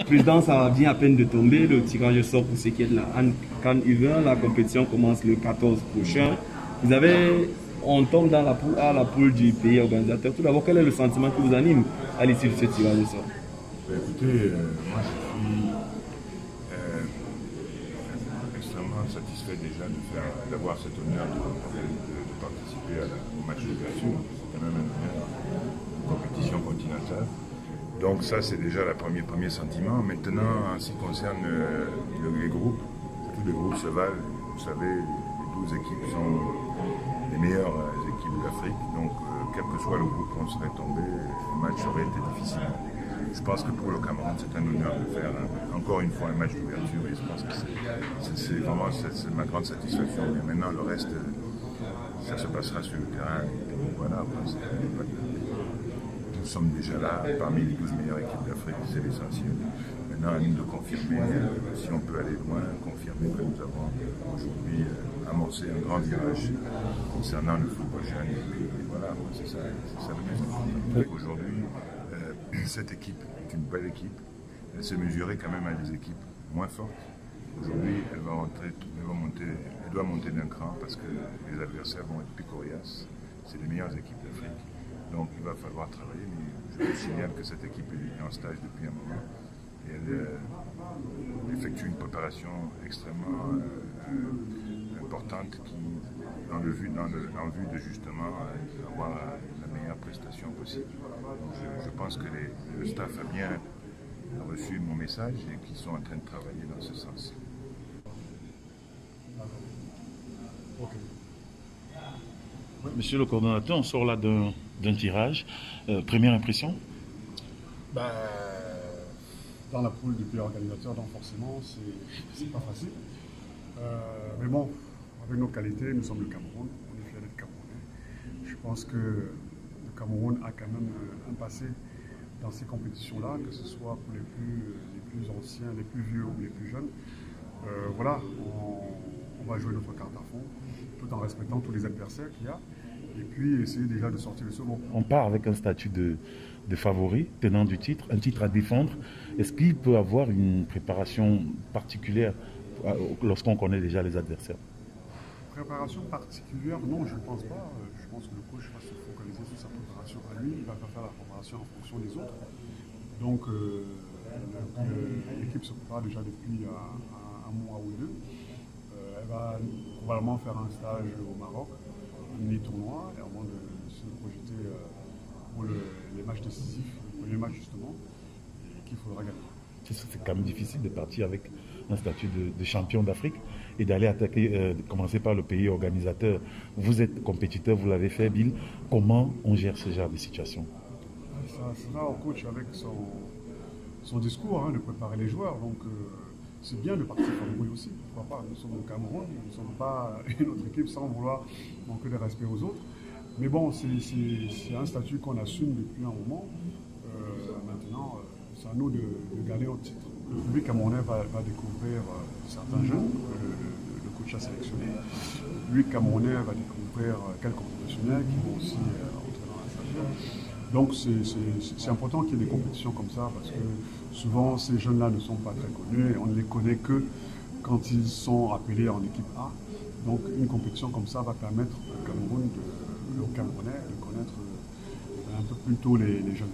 Président, ça vient à peine de tomber. Le tirage sort pour ce qui est de la CAN U20. La compétition commence le 14 prochain. On tombe dans la poule A, la poule du pays organisateur. Tout d'abord, quel est le sentiment qui vous anime à l'issue de ce tirage sort? Écoutez, moi je suis extrêmement satisfait déjà d'avoir cet honneur de participer au match d'ouverture. C'est quand même un honneur, une compétition continentale. Donc ça c'est déjà le premier sentiment. Maintenant, en ce qui concerne les groupes, tous les groupes se valent. Vous savez, les 12 équipes sont les meilleures équipes d'Afrique. Donc quel que soit le groupe où on serait tombé, le match aurait été difficile. Je pense que pour le Cameroun, c'est un honneur de faire encore une fois un match d'ouverture et je pense que c'est vraiment ma grande satisfaction. Mais maintenant, le reste, ça se passera sur le terrain. Et voilà, nous sommes déjà là parmi les 12 meilleures équipes d'Afrique, c'est l'essentiel. Maintenant, à nous de confirmer, si on peut aller loin, confirmer que nous avons aujourd'hui amorcé un grand virage concernant le football jeune. Et puis voilà, c'est ça le plus important. Aujourd'hui, cette équipe est une belle équipe. Elle s'est mesurée quand même à des équipes moins fortes. Aujourd'hui, elle doit monter d'un cran parce que les adversaires vont être plus coriaces. C'est les meilleures équipes d'Afrique. Donc il va falloir travailler, mais je vous signale que cette équipe est en stage depuis un moment. Et elle effectue une préparation extrêmement importante en vue de justement avoir la meilleure prestation possible. Donc je pense que le staff a bien reçu mon message et qu'ils sont en train de travailler dans ce sens. Monsieur le coordonnateur, on sort là d'un tirage. Première impression? Dans la poule du pays organisateur, donc forcément, c'est pas facile. Mais bon, avec nos qualités, nous sommes le Cameroun, on est fiers d'être Camerounais. Je pense que le Cameroun a quand même un passé dans ces compétitions-là, que ce soit pour les plus anciens, les plus vieux ou les plus jeunes. Voilà, on va jouer notre carte à fond, tout en respectant tous les adversaires qu'il y a, et puis essayer déjà de sortir le second. On part avec un statut de favori, tenant du titre, un titre à défendre. Est-ce qu'il peut avoir une préparation particulière lorsqu'on connaît déjà les adversaires? Préparation particulière, non, je ne pense pas. Je pense que le coach va se focaliser sur sa préparation à lui. Il ne va pas faire la préparation en fonction des autres. Donc, l'équipe se prépare déjà depuis un mois ou deux. Elle va probablement faire un stage au Maroc, un mini-tournoi, et avant de se projeter pour les matchs décisifs, le premier match justement, qu'il faudra gagner. C'est quand même difficile de partir avec un statut de champion d'Afrique et d'aller attaquer, commencer par le pays organisateur. Vous êtes compétiteur, vous l'avez fait, Bill. Comment on gère ce genre de situation? Ça sera au coach avec son discours, de préparer les joueurs. Donc c'est bien de partir favori aussi. Pourquoi pas? Nous sommes au Cameroun, nous ne sommes pas une autre équipe sans vouloir manquer de respect aux autres. Mais bon, c'est un statut qu'on assume depuis un moment. Maintenant, c'est à nous de garder notre titre. Le public camerounais va découvrir certains jeunes, le coach a sélectionné. Le public camerounais va découvrir quelques professionnels qui vont aussi entrer dans la station. Donc c'est important qu'il y ait des compétitions comme ça parce que souvent ces jeunes-là ne sont pas très connus et on ne les connaît que quand ils sont appelés en équipe A. Donc une compétition comme ça va permettre au Cameroun, aux Camerounais de connaître un peu plus tôt les jeunes.